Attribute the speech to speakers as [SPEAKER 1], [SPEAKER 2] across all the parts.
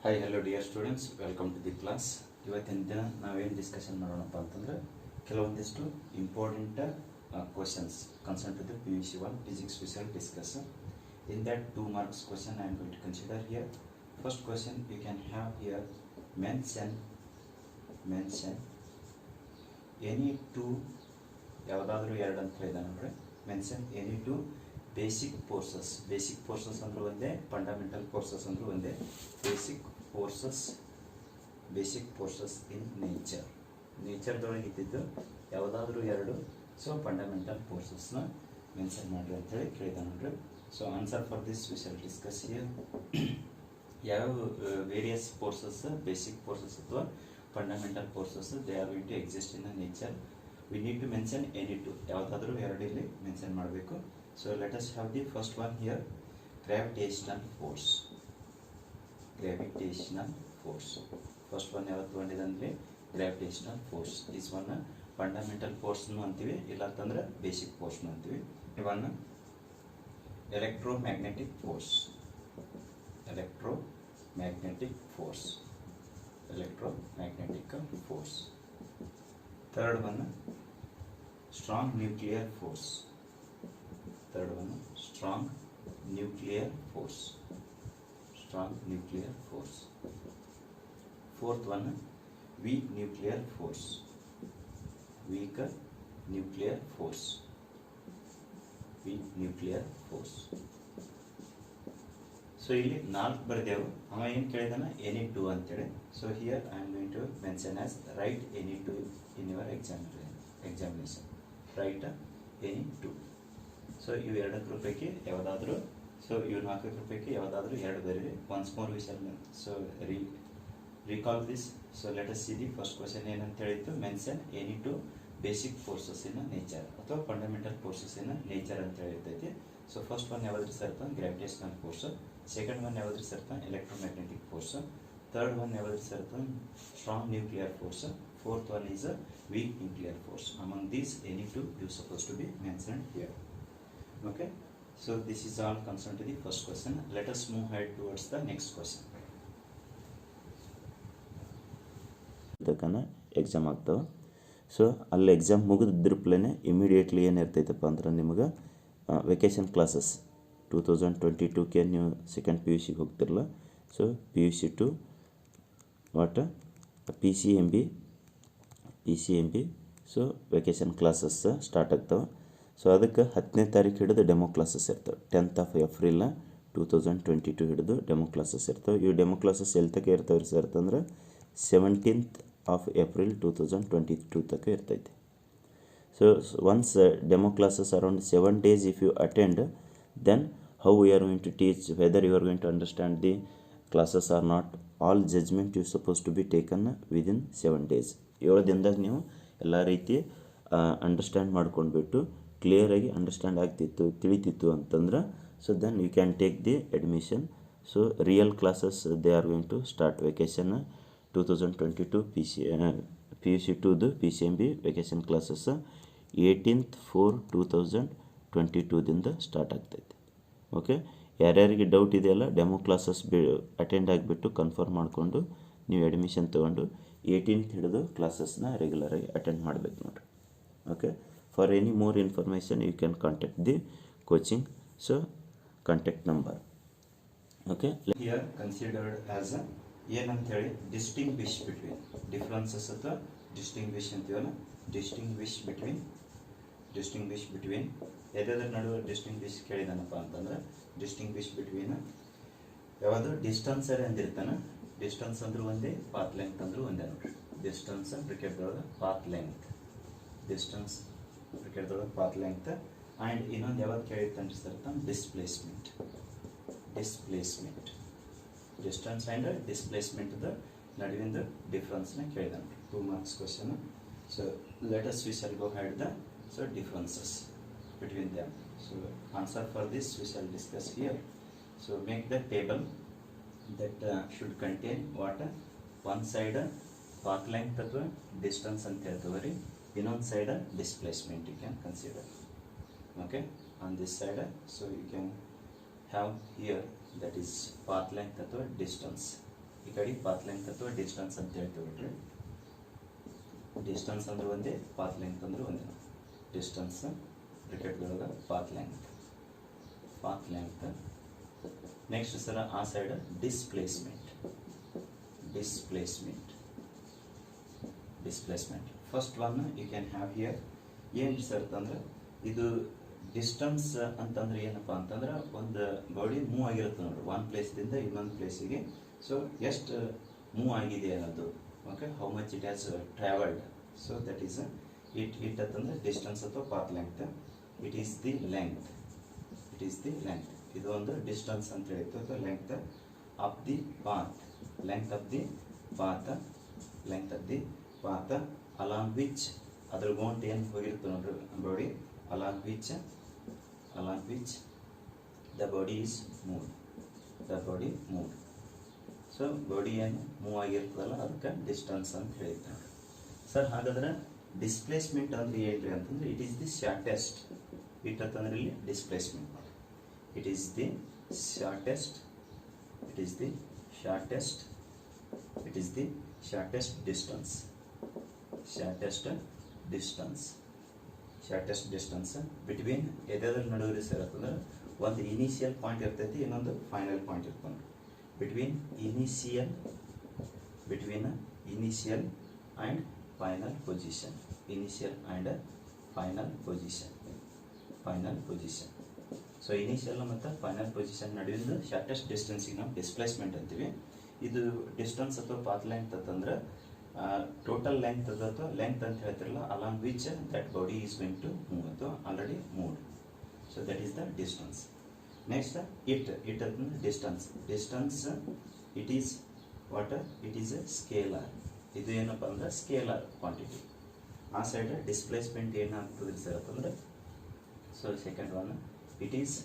[SPEAKER 1] Hi, hello dear students, welcome to the class. ಇವತ್ತಿನ ದಿನ ನಾವೇನು ಡಿಸ್ಕಷನ್ ಮಾಡೋಣಪ್ಪ ಅಂತಂದ್ರೆ ಕೆಲವೊಂದಿಷ್ಟು important questions concerned to the PVC 1 physics we shall discuss. In that 2 marks question I am going to consider here. First question you can have here mention any two ಯಾವುದಾದರೂ ಎರಡು ಅಂತ ಹೇಳಿದ ನೋಡ್ರಿ mention any two basic forces ಅಂದ್ರೆ ಒಂದೇ fundamental forces ಅಂದ್ರೆ ಒಂದೇ basic forces ಇನ್ ನೇಚರ್ದೊಳಗೆ ಇದ್ದಿದ್ದು ಯಾವುದಾದ್ರೂ ಎರಡು ಸೊ ಫಂಡಮೆಂಟಲ್ ಫೋರ್ಸಸ್ನ ಮೆನ್ಷನ್ ಮಾಡ್ರಿ ಅಂತೇಳಿ ಕೇಳಿದ ನೋಡ್ರಿ. So answer for this we shall discuss here. ಯಾವ ವೇರಿಯಸ್ ಫೋರ್ಸಸ್ ಬೇಸಿಕ್ ಫೋರ್ಸಸ್ ಅಥವಾ fundamental forces they are going to exist in nature. We need to mention any two. ಯಾವುದಾದರೂ ಎರಡು ಇಲ್ಲಿ ಮೆನ್ಷನ್ ಮಾಡಬೇಕು. So let us have the first one here, gravitational force. First one ಯಾವತ್ತು ಬಂದಿದೆ gravitational force is one fundamental force ನು ಅಂತೀವಿ, ಇಲ್ಲ ಅಂತಂದ್ರೆ basic force ನು ಅಂತೀವಿ. one electromagnetic force. Third one strong nuclear force. Fourth one weak nuclear force. So ಇಲ್ಲಿ ನಾಲ್ಕು ಬರೆದೆವು. ಅವ ಏನು ಕೇಳಿದಾನ ಎನಿ ಟು ಅಂತೇಳಿ. So here I am going to mention as write any two in your examination. Write any two. So ಇವು ಎರಡಕ್ಕೆ ರೂಪಾಯಿಗೆ ಯಾವುದಾದ್ರೂ, ಸೊ ಇವು 4 ರೂಪಾಯಿಗೆ ಯಾವುದಾದ್ರೂ ಎರಡು ಬರೀರಿ. Once more we shall so recall this. So let us see the first question ಏನಂತ ಹೇಳಿತ್ತು, mention any two basic forces in nature ಅಥವಾ ಫಂಡಮೆಂಟಲ್ ಫೋರ್ಸಸ್ ಇನ್ ನೇಚರ್ ಅಂತ ಹೇಳಿರ್ತೈತಿ. ಸೊ ಫಸ್ಟ್ ಒನ್ ಯಾವ್ದ್ರಿ ಸರ್ತ ಗ್ರಾವಿಟೇಷನಲ್ ಫೋರ್ಸ್, ಸೆಕೆಂಡ್ ಒನ್ ಯಾವ್ದ್ರಿ ಸರ್ತ electromagnetic force, third one ಯಾವ್ದ್ರಿ ಸರ್ತ strong nuclear force, fourth one is a weak nuclear force. Among these any two you supposed to be mentioned here. Okay, so this is all concerned to the first question. Let us move ahead towards the next question.
[SPEAKER 2] ತಕ್ಕನ exam ಆಗ್ತಾವೆ. So ಅಲ್ಲಿ exam ಮುಗಿದಿದ್ರಪ್ಲೇ immediately ಏನಿರ್ತೈತಪ್ಪ ಅಂದ್ರೆ ನಿಮಗೆ vacation classes 2022ಕ್ಕೆ ನೀವು second P U ಸಿಗೆ ಹೋಗ್ತಿರಲ್ಲ. So P U C to what P C M B so vacation classes start ಆಗ್ತಾವೆ. ಸೊ ಅದಕ್ಕೆ 10ನೇ ತಾರೀಕು ಹಿಡಿದು ಡೆಮೋ ಕ್ಲಾಸಸ್ ಇರ್ತವೆ. 10th April 2022 ಹಿಡಿದು ಡೆಮೋ ಕ್ಲಾಸಸ್ ಇರ್ತವೆ. ಇವು ಡೆಮೋ ಕ್ಲಾಸಸ್ ಎಲ್ಲಿ ತನಕ ಇರ್ತವೆ ಸರ್ ಅಂತಂದ್ರೆ 17th April 2022 ತನಕ ಇರ್ತೈತಿ. So once demo classes around 7 days if you attend, then how we are going to teach, whether you are going to understand the classes or not, all judgment you supposed to be taken within 7 days. 7 ದಿನದಾಗ ನೀವು ಎಲ್ಲ ರೀತಿ understand ಮಾಡ್ಕೊಂಡ್ಬಿಟ್ಟು ಕ್ಲಿಯರಾಗಿ understand ಆಗ್ತಿತ್ತು, ತಿಳಿತಿತ್ತು ಅಂತಂದ್ರೆ so then you can take the admission. So real classes they are going to start vacation 2022 P U C ಟುದು P C M B vacation classes 18th 4/2022ದಿಂದ ಸ್ಟಾರ್ಟ್ ಆಗ್ತೈತೆ. ಓಕೆ, ಯಾರ್ಯಾರಿಗೆ ಡೌಟ್ ಇದೆಯಲ್ಲ ಡೆಮೋ ಕ್ಲಾಸಸ್ ಅಟೆಂಡ್ ಆಗಿಬಿಟ್ಟು confirm ಮಾಡಿಕೊಂಡು ನೀವು admission ತೊಗೊಂಡು 18th ಹಿಡಿದು ಕ್ಲಾಸಸ್ನ ರೆಗ್ಯುಲರಾಗಿ ಅಟೆಂಡ್ ಮಾಡಬೇಕು ನೋಡಿರಿ. Okay, for any more information you can contact the coaching. So contact number. Okay,
[SPEAKER 1] here considered as ಏನಂತ ಹೇಳಿ ಡಿಸ್ಟಿಂಗ್ವಿಶ್ ಬಿಟ್ವೀನ್ ಡಿಫ್ರೆನ್ಸಸ್ ಅಥವಾ ಡಿಸ್ಟಿಂಗ್ವಿಶ್ ಅಂತೀವಲ್ಲ, ಡಿಸ್ಟಿಂಗ್ವಿಶ್ ಬಿಟ್ವೀನ್ ಎದರ ನಡುವೆ ಡಿಸ್ಟಿಂಗ್ವಿಶ್ ಕೇಳಿದಾನಪ್ಪ ಅಂತಂದ್ರೆ ಡಿಸ್ಟಿಂಗ್ವಿಶ್ ಬಿಟ್ವೀನ್ ಯಾವುದು ಡಿಸ್ಟನ್ಸರ್ ಅಂದಿರ್ತಾನೆ. ಡಿಸ್ಟನ್ಸ್ ಅಂದ್ರೆ ಒಂದೇ, ಪಾತ್ ಲೆಂತ್ ಅಂದ್ರೆ ಒಂದೇ ನೋಡ್ರಿ. ಡಿಸ್ಟನ್ಸ್ ಕ್ರಿಕೆಟ್ದೊಳಗೆ ಪಾತ್ ಲೆಂತ್, ಆ್ಯಂಡ್ ಇನ್ನೊಂದು ಯಾವ್ದು ಕೇಳಿರ್ತಾನೆ sir displacement. Distance and displacement ನಡುವಿನ ಡಿಫ್ರೆನ್ಸ್ನ ಕೇಳಿದಾನೆ. 2 marks question. So let us we shall go ahead the differences between them. So answer for this we shall discuss here. So make the table that should contain what, one side path length ಅಥವಾ distance ಅಂತ ಹೇಳ್ತೀವಿ ರೀ, ಇನ್ನೊಂದು side displacement you can consider. Okay, on this side so you can have here that is path length ಅಥವಾ distance. ಈ ಕಡೆ path length ಅಥವಾ distance ಅಂತ ಹೇಳ್ತೀವಿ ಬಿಟ್ರೆ, ಡಿಸ್ಟೆನ್ಸ್ ಅಂದ್ರೆ ಒಂದೇ, ಪಾತ್ ಲೆಂತ್ ಅಂದ್ರೆ ಒಂದೇ. ಡಿಸ್ಟೆನ್ಸ್ ಬ್ರಾಕೆಟ್ದೊಳಗೆ ಪಾತ್ ಲೆಂತ್. ನೆಕ್ಸ್ಟ್ ಸರ ಆ side displacement. First one you can have here. ಏನು ಸರ್ ಅಂದ್ರೆ ಇದು ಡಿಸ್ಟೆನ್ಸ್ ಅಂತಂದ್ರೆ ಏನಪ್ಪಾ ಅಂತಂದ್ರೆ ಒಂದು ಬಾಡಿ ಮೂವ್ ಆಗಿರುತ್ತೆ ನೋಡ್ರಿ, ಒಂದು ಪ್ಲೇಸ್ದಿಂದ ಇನ್ನೊಂದು ಪ್ಲೇಸಿಗೆ. ಸೊ ಎಷ್ಟು ಮೂವ್ ಆಗಿದೆ ಅನ್ನೋದು, okay, how much it has travelled. So that is it ಅಂತಂದ್ರೆ ಡಿಸ್ಟೆನ್ಸ್ ಅಥವಾ path length. It is the length. ಇದು ಒಂದು ಡಿಸ್ಟೆನ್ಸ್ ಅಂತ ಹೇಳಿತ್ತು, ಅಥವಾ length of the path along which, ಅದ್ರ ಗೋಂಟ್ ಏನು ಹೋಗಿರುತ್ತೆ ನೋಡ್ರಿ body, along which the body is moved. So body ಏನು ಮೂವ್ ಆಗಿರ್ತದಲ್ಲ ಅದಕ್ಕೆ ಡಿಸ್ಟೆನ್ಸ್ ಅಂತ ಹೇಳಿರ್ತಾರೆ ಸರ್. ಹಾಗಾದ್ರೆ ಡಿಸ್ಪ್ಲೇಸ್ಮೆಂಟ್ ಅಂದ್ರೆ ಏನ್ರಿ ಅಂತಂದ್ರೆ it is the shortest. It ಅಂತಂದ್ರೆ ಇಲ್ಲಿ displacement, it is the shortest distance between ಎದೆದ್ರ ನಡುವೆ ಸರ್ ಅಂತಂದ್ರೆ ಒಂದು ಇನಿಷಿಯಲ್ ಪಾಯಿಂಟ್ ಇರ್ತೈತಿ, ಇನ್ನೊಂದು ಫೈನಲ್ ಪಾಯಿಂಟ್ ಇರ್ತದೆ. Between initial and final position. So initial ಮತ್ತು ಫೈನಲ್ ಪೊಸಿಷನ್ ನಡುವಿನ ಶಾರ್ಟೆಸ್ಟ್ ಡಿಸ್ಟೆನ್ಸಿಗೆ ನಾವು ಡಿಸ್ಪ್ಲೇಸ್ಮೆಂಟ್ ಅಂತೀವಿ. ಇದು ಡಿಸ್ಟೆನ್ಸ್ ಅಥವಾ ಪಾತ್ ಲೆಂತ್ ಅಂತಂದ್ರೆ ಟೋಟಲ್ ಲೆಂತ್ ಅಥವಾ ಲೆಂತ್ ಅಂತ ಹೇಳ್ತಿರಲ್ಲ, along which that body is going to move ಅಥವಾ already moved. So that is the distance. Next it ಅಂತಂದ್ರೆ distance it is a scalar. ಇದು ಏನಪ್ಪ ಅಂದ್ರೆ ಸ್ಕೇಲಾರ್ ಕ್ವಾಂಟಿಟಿ. ಆ ಸೈಡ್ ಡಿಸ್ಪ್ಲೇಸ್ಮೆಂಟ್ ಏನಾಗ್ತದೆ ಸರ್ ಅಂತಂದ್ರೆ, so second one it is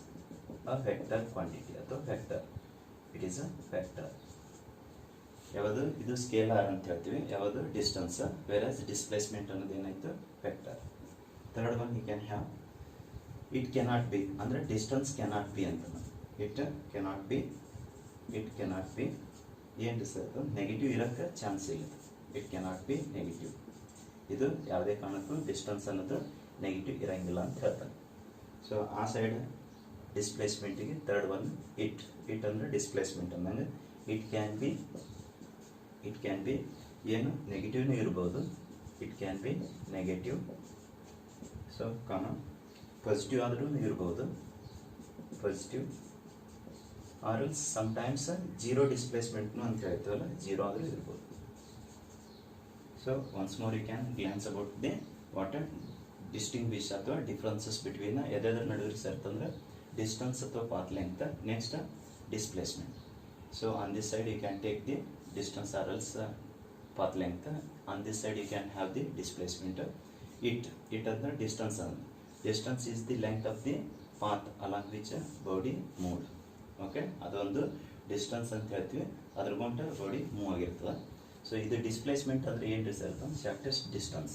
[SPEAKER 1] a vector quantity ಅಥವಾ vector. ಯಾವುದು ಇದು ಸ್ಕೇಲಾರ್ ಅಂತ ಹೇಳ್ತೀವಿ, ಯಾವುದು ಡಿಸ್ಟೆನ್ಸ್, ವೇರಸ್ ಡಿಸ್ಪ್ಲೇಸ್ಮೆಂಟ್ ಅನ್ನೋದು ಏನಾಯ್ತು vector. Third one you can have it cannot be, ಅಂದ್ರೆ ಡಿಸ್ಟೆನ್ಸ್ ಕೆನಾಟ್ ಬಿ ಅಂತ. ಇಟ್ ಕೆನಾಟ್ ಬಿ ಏನು ಸರ್, ನೆಗೆಟಿವ್ ಇರೋಕ್ಕೆ ಚಾನ್ಸ್ ಇಲ್ಲ. It cannot be negative. ಇದು ಯಾವುದೇ ಕಾರಣಕ್ಕೂ ಡಿಸ್ಟೆನ್ಸ್ ಅನ್ನೋದು ನೆಗೆಟಿವ್ ಇರಂಗಿಲ್ಲ ಅಂತ ಹೇಳ್ತಾರೆ. ಸೊ ಆ ಸೈಡ್ ಡಿಸ್ಪ್ಲೇಸ್ಮೆಂಟಿಗೆ ಥರ್ಡ್ ಒನ್ ಇಟ್ ಅಂದರೆ ಡಿಸ್ಪ್ಲೇಸ್ಮೆಂಟ್ ಅಂದಂಗೆ ಇಟ್ ಕ್ಯಾನ್ ಬಿ ಏನು ನೆಗೆಟಿವ್ನೂ ಇರ್ಬೋದು, it can be negative. So positive ಆದ್ರೂ ಇರ್ಬೋದು, positive or else sometimes zero ಡಿಸ್ಪ್ಲೇಸ್ಮೆಂಟ್ನು ಅಂತ ಹೇಳ್ತೀವಲ್ಲ, ಜೀರೋ ಆದರೂ ಇರ್ಬೋದು. So once more you can glance about the what distinguish ಅಥವಾ ಡಿಫ್ರೆನ್ಸಸ್ ಬಿಟ್ವೀನ್ ಎದೆದ್ರ ನಡುವೆ ಸೇರ್ತಂದ್ರೆ ಡಿಸ್ಟೆನ್ಸ್ ಅಥವಾ path length. Next displacement. So on this side you can take the distance or else path length. On this side you can have the displacement. It the distance is the length of the path along which body moved. Okay, ಅದೊಂದು distance ಅಂತ ಹೇಳ್ತೀವಿ, ಅದ್ರ ಗೊಂಟ body move ಆಗಿರ್ತದೆ. So ಇದು displacement ಅಂದ್ರೆ ಏನ್ರಿ sir ಅಂತಂದ್ರೆ shortest distance,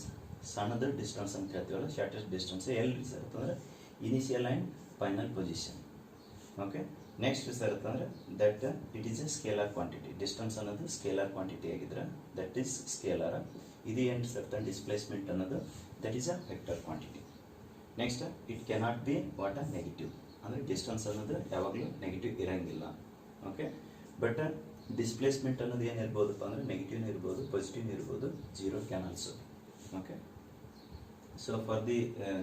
[SPEAKER 1] ಸಣ್ಣದ ಡಿಸ್ಟೆನ್ಸ್ ಅಂತ ಹೇಳ್ತೀವಲ್ಲ, ಶಾರ್ಟೆಸ್ಟ್ ಡಿಸ್ಟೆನ್ಸ್ ಎಲ್ಲಿ ಸರ್ ಅಂತಂದ್ರೆ initial and final position. Okay, next sir ಅಂತಂದ್ರೆ that it is a scalar quantity. Distance ಅನ್ನೋದು ಸ್ಕೇಲಾರ್ ಕ್ವಾಂಟಿಟಿ ಆಗಿದ್ರೆ ದಟ್ ಈಸ್ ಸ್ಕೇಲಾರ್. ಇದು ಏನು ಸರ್ ಡಿಸ್ಪ್ಲೇಸ್ಮೆಂಟ್ ಅನ್ನೋದು that is a vector quantity. Next it cannot be what a negative, ಅಂದರೆ distance ಅನ್ನೋದು ಯಾವಾಗಲೂ negative ಇರಂಗಿಲ್ಲ. ಓಕೆ, ಬಟ್ ಡಿಸ್ಪ್ಲೇಸ್ಮೆಂಟ್ ಅನ್ನೋದು ಏನಿರ್ಬೋದಪ್ಪ ಅಂದರೆ ನೆಗೆಟಿವ್ನೂ ಇರ್ಬೋದು, ಪಾಸಿಟಿವ್ನೂ ಇರ್ಬೋದು, zero can also. Okay, so for the